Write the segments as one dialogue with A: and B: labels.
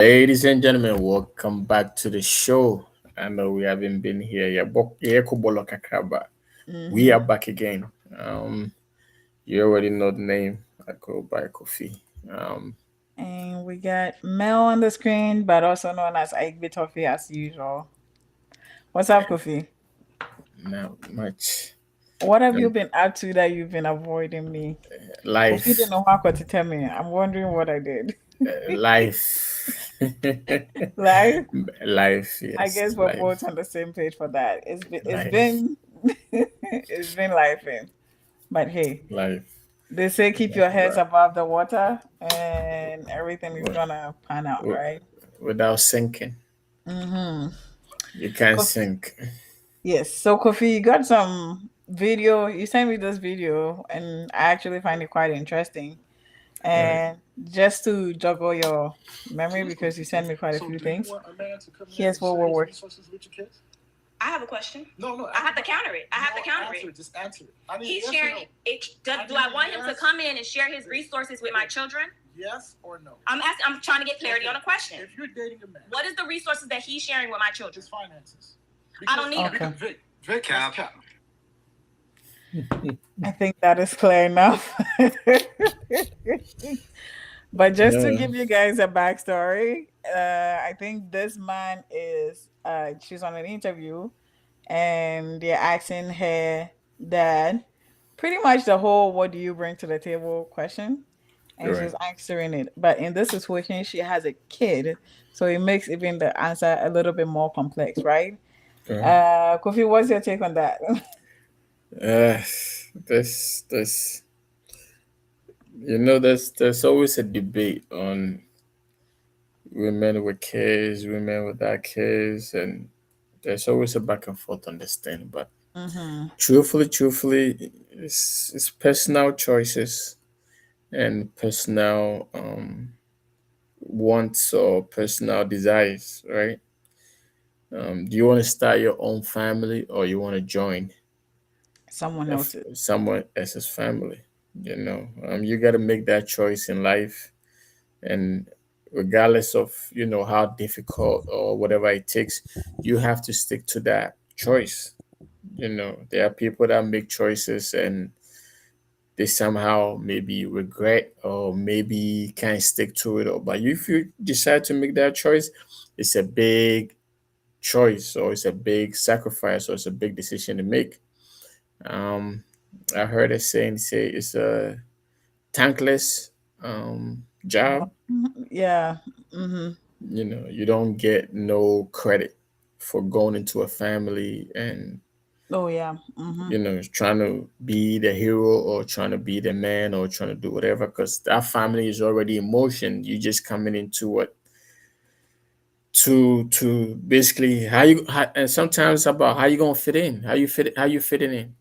A: Ladies and gentlemen, welcome back to the show. I know we haven't been here yet, but we
B: Mm-hmm.
A: are back again. Um, you already know the name. I go by Kofi. Um,
B: And we got Mel on the screen, but also known as Ike Bitofi as usual. What's up, Kofi?
A: Not much.
B: What have you
A: Um,
B: been up to that you've been avoiding me? Kofi didn't
A: life,
B: know how to tell me. I'm wondering what I did.
A: life,
B: Like,
A: life.
B: I
A: Yes,
B: guess we're
A: life,
B: both on the same page for that. It's
A: life,
B: been it's been life in. But hey,
A: life.
B: they say keep your heads
A: But
B: above the water and everything is
A: wi-
B: gonna pan out,
A: wi-
B: right?
A: without sinking,
B: Mm-hmm.
A: you can't sink.
B: Yes. So Kofi, you got some video. You sent me this video, and I actually find it quite interesting.
A: Right.
B: And just to juggle your memory, because you sent me quite a few things. Here's what we're working.
C: I have a question. No, I have to counter it. I have to counter it. Just answer it. He's sharing. Do I want him to come in and share his resources with my children? Yes or no? I'm asking. I'm trying to get clarity on a question. If you're dating a man, what is the resources that he's sharing with my children? His finances. I don't need them.
B: Okay.
C: Drake cap.
B: I think that is clear enough. But just to
A: Yeah.
B: give you guys a backstory, I think this man is she's on an interview and they're asking her dad pretty much the whole what do you bring to the table question, and
A: Right.
B: she's answering it. But in this situation, she has a kid, so it makes even the answer a little bit more complex, right?
A: Right.
B: Kofi, what's your take on that?
A: Uh, this there's always a debate on women with kids, women without kids, and there's always a back and forth on this thing. But
B: Mm-hmm.
A: truthfully, it's personal choices and personal wants or personal desires, right? Do you want to start your own family or you want to join
B: Someone else's.
A: someone else's family? You got to make that choice in life, and regardless of how difficult or whatever it takes, you have to stick to that choice. There are people that make choices and they somehow maybe regret or maybe can't stick to it, or but if you decide to make that choice, it's a big choice, or it's a big sacrifice, or it's a big decision to make. um I heard a saying say it's a thankless job.
B: Yeah. Mm-hmm.
A: You don't get no credit for going into a family and
B: Oh yeah. Mm-hmm.
A: trying to be the hero or trying to be the man or trying to do whatever, because that family is already in motion. You just coming into what to basically and sometimes about how you gonna fit in, how you fitting in.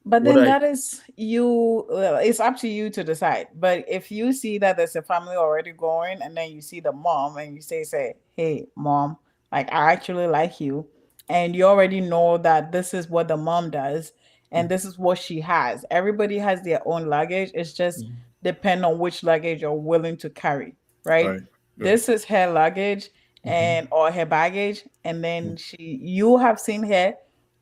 B: But
A: What
B: then
A: I
B: that is you, it's up to you to decide. But if you see that there's a family already going and then you see the mom and you say, hey, mom, like I actually like you. And you already know that this is what the mom does and this is what she has. Everybody has their own luggage. It's just depend on which luggage you're willing to carry, right?
A: right, right.
B: This is her luggage and or her baggage. And then you have seen her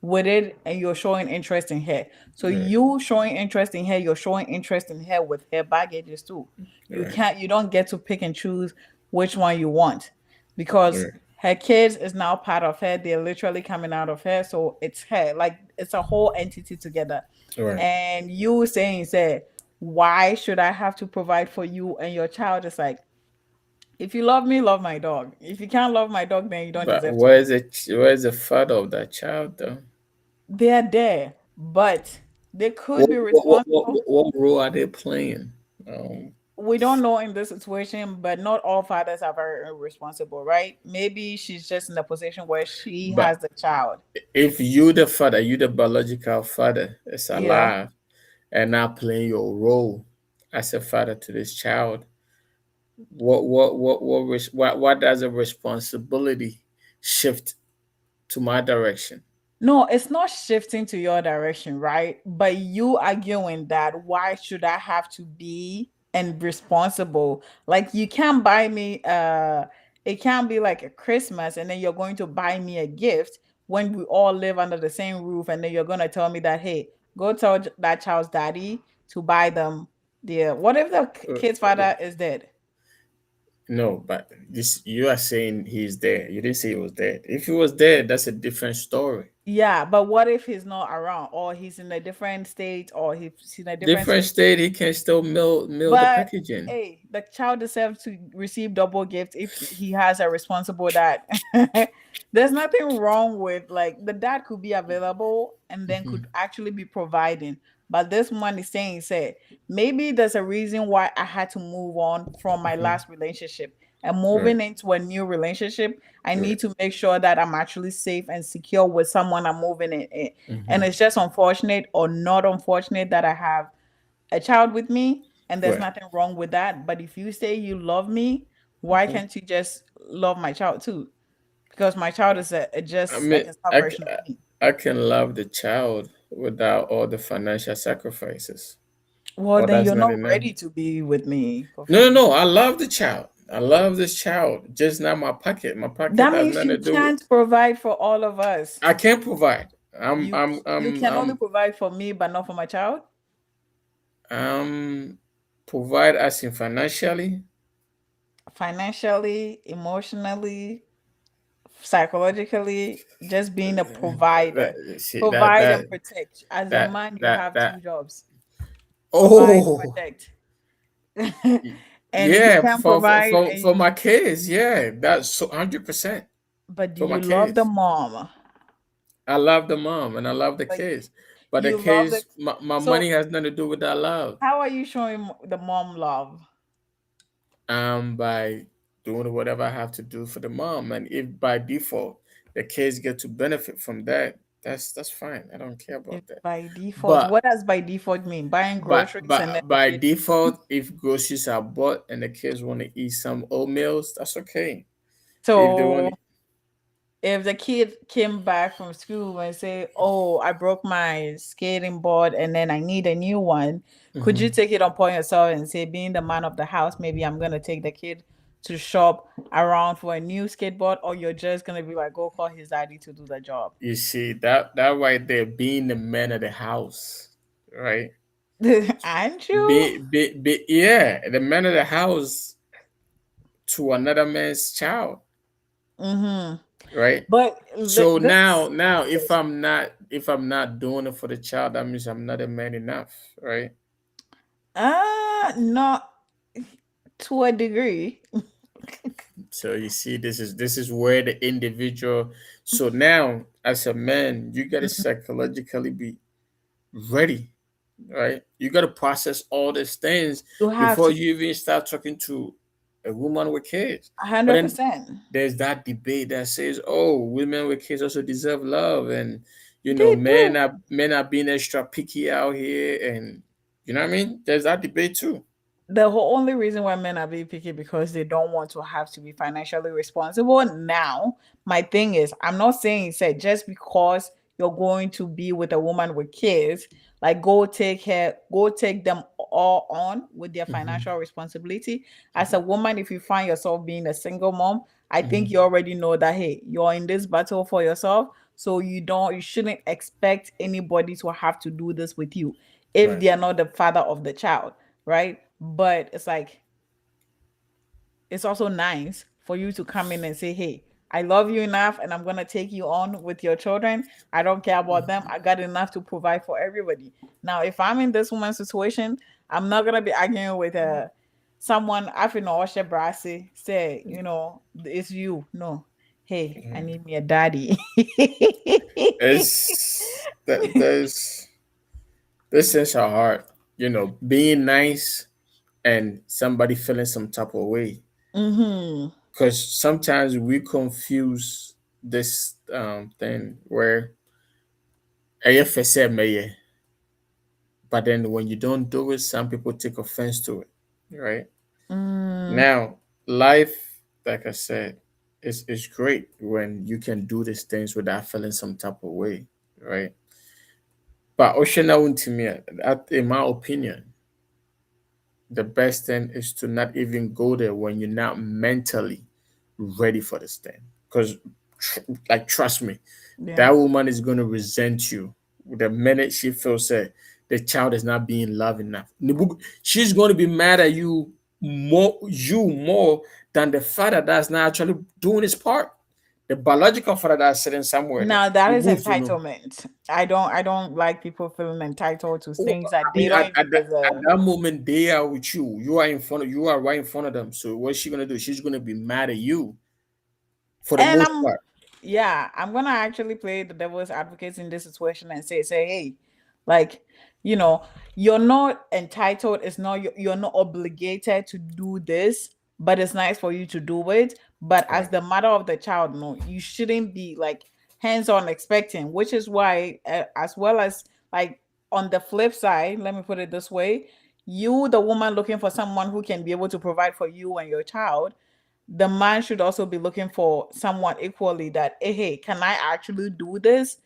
B: with it and you're showing interest in her. So
A: Right,
B: you showing interest in her, you're showing interest in her with her baggages too.
A: right,
B: You don't get to pick and choose which one you want because
A: right,
B: her kids is now part of her. They're literally coming out of her. So it's her. Like it's a whole entity together.
A: right.
B: And you saying, say, why should I have to provide for you and your child? Is like, if you love me, love my dog. If you can't love my dog, then you don't
A: But
B: deserve to live.
A: where is the father of that child though?
B: They're there, but they could
A: What
B: be
A: what what what,
B: responsible.
A: what role are they playing?
B: We don't know in this situation, but not all fathers are very responsible, right? Maybe she's just in a position where she
A: But
B: has the child.
A: if you the father, you the biological father is
B: Yeah.
A: alive and not playing your role as a father to this child, what does a responsibility shift to my direction?
B: No, it's not shifting to your direction, right? But you arguing that why should I have to be and responsible? Like you can't buy me It can't be like a Christmas and then you're going to buy me a gift when we all live under the same roof, and then you're going to tell me that, hey, go tell that child's daddy to buy them the, what if the kid's father is dead?
A: No, but this, you are saying he's there. You didn't say he was dead. If he was dead, that's a different story.
B: Yeah, but what if he's not around, or he's in a different state, or he's in a different
A: Different state, he can still mail the
B: But
A: packaging.
B: hey, the child deserves to receive double gift if he has a responsible dad. There's nothing wrong with, like, the dad could be available and then could actually be providing. But this one is saying, say, maybe there's a reason why I had to move on from my last relationship, and moving into a new relationship, I need to make sure that I'm actually safe and secure with someone I'm moving in. And it's just unfortunate or not unfortunate that I have a child with me, and there's nothing wrong with that. But if you say you love me, why can't you just love my child too? Because my child is
A: I
B: just
A: mean,
B: like a celebration of me.
A: I can love the child without all the financial sacrifices.
B: Well,
A: Oh,
B: then
A: that's
B: you're
A: not
B: not
A: enough.
B: ready to be with me.
A: No, no, no. I love the child. I love this child. Just not my pocket. My pocket
B: That
A: has
B: means
A: nothing to
B: you
A: do with.
B: can't provide for all of us.
A: I can't provide.
B: You can only provide for me, but not for my child.
A: Provide as in financially.
B: Financially, emotionally, psychologically, just being a provider.
A: See
B: Provide and protect. As a
A: that
B: man, you
A: that
B: have
A: that.
B: two jobs: provide,
A: Oh,
B: protect. And if you
A: yeah.
B: can't provide,
A: For my kids, yeah. That's so 100%
B: but do
A: for my
B: you love the
A: kids.
B: mom?
A: I love the mom and I love the
B: But
A: kids, but the
B: you love the
A: kids, my money
B: so
A: has nothing to do with that love.
B: how are you showing the mom love?
A: By doing whatever I have to do for the mom, and if by default the kids get to benefit from that, that's fine. I don't care
B: If
A: about that.
B: by default,
A: But
B: what does by default mean? Buying groceries and then the
A: by
B: kid.
A: default, if groceries are bought and the kids want to eat some oatmeals, that's okay. If they want
B: So
A: to,
B: if the kid came back from school and say, "Oh, I broke my skating board and then I need a new one," could you take it upon yourself and say, being the man of the house, maybe I'm gonna take the kid to shop around for a new skateboard, or you're just gonna be like, "Go call his daddy to do the job"?
A: you see that right there, being the man of the house, right?
B: Aren't you?
A: Yeah, the man of the house to another man's child,
B: Mm-hmm.
A: right?
B: But
A: So
B: this,
A: now if I'm not doing it for the child, that means I'm not a man enough, right?
B: not to a degree.
A: So you see, this is where the individual. So now, as a man, you gotta psychologically be ready, right? You gotta process all these things
B: You have
A: before
B: to,
A: you even start talking to a woman with kids. But then
B: 100%.
A: there's that debate that says, "Oh, women with kids also deserve love," and
B: They do.
A: men are being extra picky out here, and you know what I mean. There's that debate too.
B: The whole only reason why men are being picky because they don't want to have to be financially responsible. Now, my thing is, I'm not saying say just because you're going to be with a woman with kids, like go take them all on with their
A: Hmm.
B: financial responsibility. As a woman, if you find yourself being a single mom, I think
A: Hmm.
B: you already know that, hey, you're in this battle for yourself. So you shouldn't expect anybody to have to do this with you if
A: Right.
B: they are not the father of the child, right? But it's like, it's also nice for you to come in and say, hey, I love you enough and I'm going to take you on with your children. I don't care about them. I got enough to provide for everybody. Now, if I'm in this woman's situation, I'm not going to be arguing with someone. I feel no brassy say, it's you. No. Hey, I need me a daddy.
A: It's that there's sense of heart, being nice and somebody feeling some type of way.
B: Mm-hmm.
A: Because sometimes we confuse this thing where AFSM may, but then when you don't do it, some people take offense to it, right?
B: Mm,
A: Now, life, like I said, is great when you can do these things without feeling some type of way, right? But Oshana Untimia, in my opinion, the best thing is to not even go there when you're not mentally ready for this thing. Because, like, trust me,
B: Yeah.
A: that woman is going to resent you the minute she feels that the child is not being loved enough. She's going to be mad at you more than the father that's not actually doing his part. The biological father that's sitting somewhere there.
B: Now that
A: You
B: is
A: move to know.
B: entitlement. I don't like people feeling entitled to
A: Oh,
B: things that
A: I
B: they
A: mean,
B: don't
A: at,
B: even
A: at, that, at
B: deserve.
A: that moment, they are with you. You are right in front of them. So what's she gonna do? She's gonna be mad at you for the
B: And
A: most part.
B: I'm gonna actually play the devil's advocate in this situation and say, hey, like, you know, you're not entitled. It's not you're not obligated to do this, but it's nice for you to do it. But as
A: Right.
B: the mother of the child, no, you shouldn't be like hands-on expecting. Which is why, as well as like on the flip side, let me put it this way: you, the woman, looking for someone who can be able to provide for you and your child, the man should also be looking for someone equally that, hey, can I actually do this?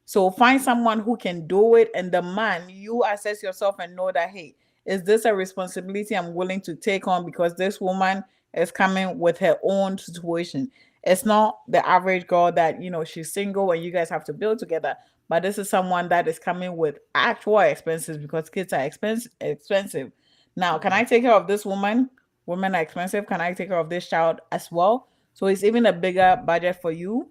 B: So find someone who can do it. And the man, you assess yourself and know that, hey, is this a responsibility I'm willing to take on? Because this woman is coming with her own situation. It's not the average girl that, she's single and you guys have to build together. But this is someone that is coming with actual expenses because kids are expensive. Now, can I take care of this woman? Women are expensive. Can I take care of this child as well? So it's even a bigger budget for you.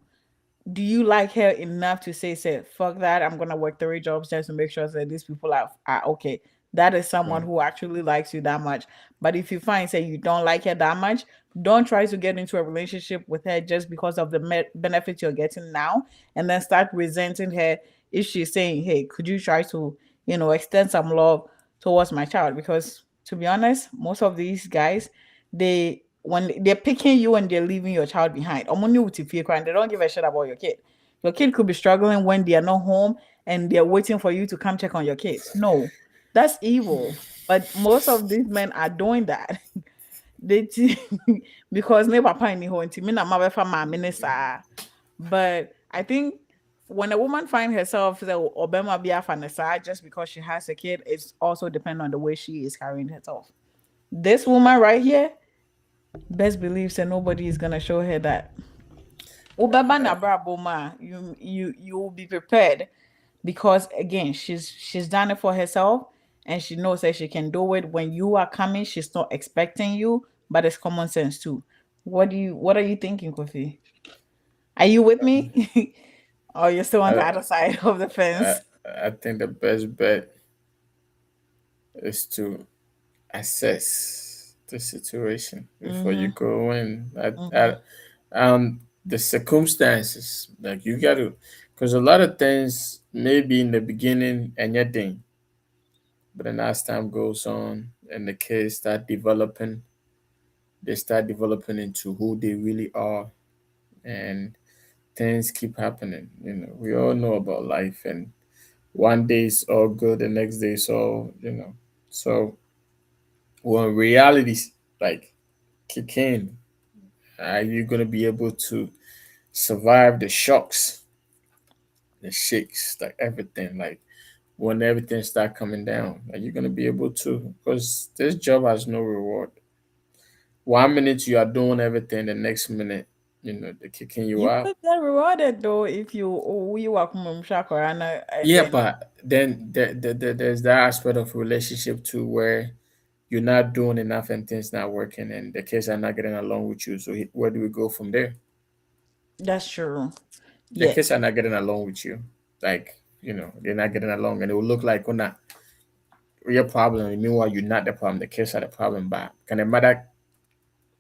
B: Do you like her enough to say, fuck that, I'm gonna work 3 jobs just to make sure that these people are okay? That is someone
A: Right.
B: who actually likes you that much. But if you find, say, you don't like her that much, don't try to get into a relationship with her just because of the benefit you're getting now, and then start resenting her if she's saying, hey, could you try to, extend some love towards my child? Because to be honest, most of these guys, they when they're picking you and they're leaving your child behind. They don't give a shit about your kid. Your kid could be struggling when they are not home and they're waiting for you to come check on your kids. No, that's evil. But most of these men are doing that. they because ne papa ni home me na ma befa ma minister. But I think when a woman finds herself the Obama be a just because she has a kid, it's also depend on the way she is carrying herself. This woman right here, best believe that nobody is gonna show her that. Ubaba na brabo ma, you will be prepared because again, she's done it for herself and she knows that she can do it. When you are coming, she's not expecting you, but it's common sense too. What are you thinking, Kofi? Are you with me? Or you're still on the
A: I,
B: other side of the
A: I
B: fence?
A: I think the best bet is to assess the situation before you
B: Mm-hmm.
A: go in.
B: Mm-hmm.
A: The circumstances, like you got to, because a lot of things maybe in the beginning and your thing, but then as time goes on and the kids start developing, they start developing into who they really are, and things keep happening. We all know about life, and one day it's all good, the next day it's all. So when reality like kick in, are you gonna be able to survive the shocks, the shakes, like everything, like when everything start coming down? Are you gonna be able to? Because this job has no reward. 1 minute you are doing everything, the next minute, they're kicking you
B: You
A: out.
B: could get rewarded though if you work from Shakorana and
A: Yeah,
B: then
A: but then there's that aspect of relationship too, where you're not doing enough and things not working, and the kids are not getting along with you. So where do we go from there?
B: that's true.
A: The
B: Yeah.
A: kids are not getting along with you. Like, they're not getting along, and it will look like we're not your problem. And meanwhile, you're not the problem. The kids are the problem. But can a mother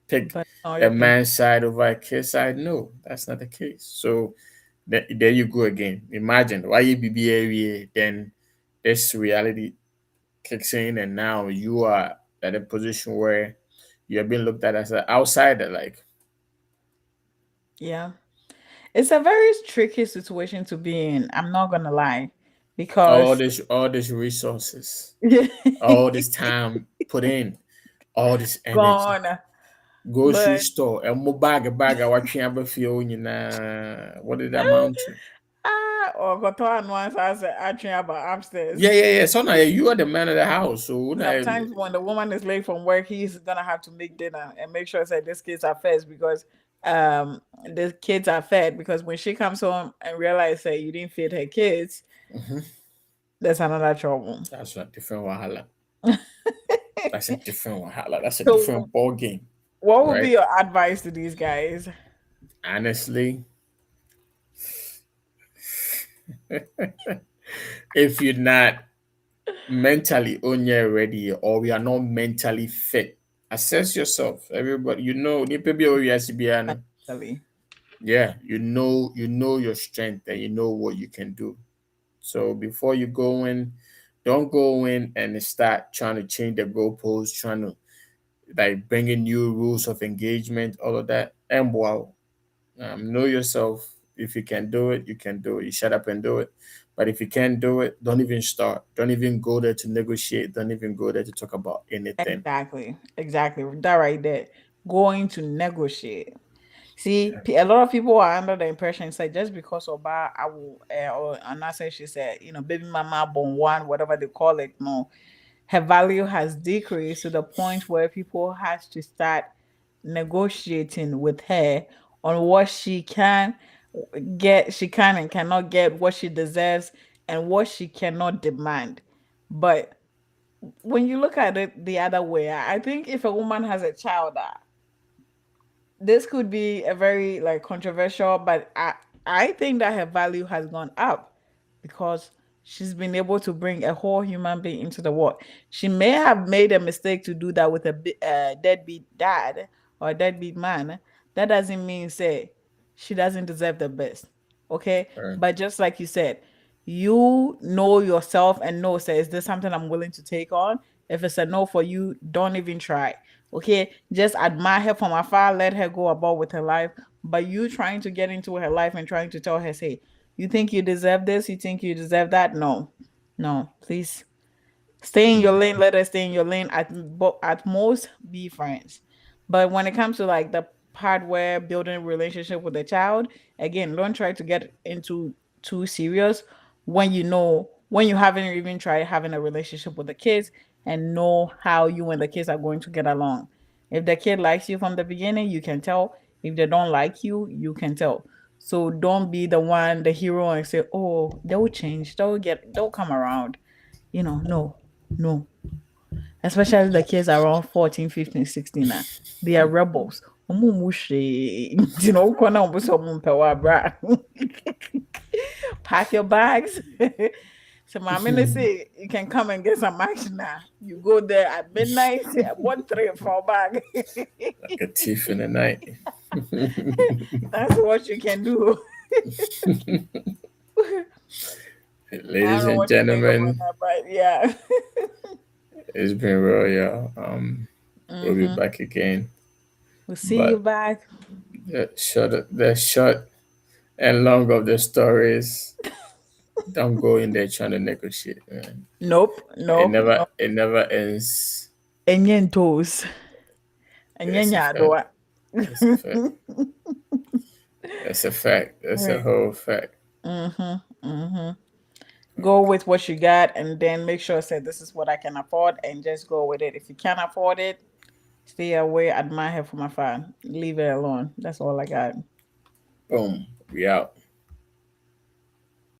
A: pick
B: But no,
A: a
B: your kid.
A: man's side over a kid's side? No, that's not the case. So there you go again. Imagine why you be area, then this reality kicks in, and now you are at a position where you're being looked at as an outsider. Like,
B: Yeah. It's a very tricky situation to be in. I'm not gonna lie.
A: all
B: Because
A: this, all these resources, all this time put in, all this energy.
B: gone.
A: Grocery
B: But
A: store, and mo bag, I watch you ever feel, what did that amount to?
B: or got to once as actually about
A: Yeah,
B: upstairs.
A: yeah, yeah. So now you are the man of the house. So now,
B: Sometimes when the woman is late from work, he's gonna have to make dinner and make sure that these kids are first because the kids are fed, because when she comes home and realizes that you didn't feed her kids, that's another trouble.
A: That's a different wahala. That's a different wahala. That's a
B: So
A: different ball game.
B: what would
A: Right?
B: be your advice to these guys?
A: Honestly, if you're not mentally ready, or we are not mentally fit, assess yourself. Everybody,
B: Mentally.
A: yeah, you know your strength, and you know what you can do. So before you go in, don't go in and start trying to change the goalposts, trying to like bring in new rules of engagement, all of that. And wow, know yourself. If you can do it, you can do it. You shut up and do it. But if you can't do it, don't even start. Don't even go there to negotiate. Don't even go there to talk about anything.
B: Exactly. That right there. Going to negotiate. See, a lot of people are under the impression, say, just because Oba, I will, or Anasa, she said, baby mama born one, whatever they call it, no, her value has decreased to the point where people has to start negotiating with her on what she can get, she can and cannot get, what she deserves, and what she cannot demand. But when you look at it the other way, I think if a woman has a child, this could be a very like controversial, but I think that her value has gone up because she's been able to bring a whole human being into the world. She may have made a mistake to do that with a deadbeat dad or a deadbeat man. That doesn't mean say she doesn't deserve the best. Okay,
A: Right.
B: but just like you said, you know yourself and know, say, is this something I'm willing to take on? If it's a no for you, don't even try. Okay, just admire her from afar, let her go about with her life. But you trying to get into her life and trying to tell her, say, you think you deserve this, you think you deserve that? No, no, please stay in your lane. Let her stay in your lane. At most, be friends. But when it comes to like the part where building a relationship with a child, again, don't try to get into too serious when you haven't even tried having a relationship with the kids and know how you and the kids are going to get along. If the kid likes you from the beginning, you can tell. If they don't like you, you can tell. So don't be the one, the hero, and say, "Oh, they'll change. They'll come around." No, no. Especially the kids around 14, 15, 16 now. They are rebels. Ọmụ mụ hwee. Nti na wokɔ na ɔmo sɛ ɔmo mpɛ wɔ abra. Pack your bags. So mommy they say you can come and get some action now. You go there at midnight, 1, 3, 4 bag.
A: Like a thief in the night.
B: That's what you can do.
A: Ladies and gentlemen,
B: yeah.
A: it's been real, y'all. We'll be back again.
B: We'll see you back.
A: The short and long of the stories. Don't go in there trying to negotiate, man.
B: Nope.
A: It never ends.
B: Enyen toes. Enyen yadoa.
A: That's a fact. That's a whole fact.
B: Go with what you got, and then make sure say this is what I can afford, and just go with it. If you can't afford it, stay away. Admire her from afar. Leave it alone. That's all I got.
A: Boom. We out.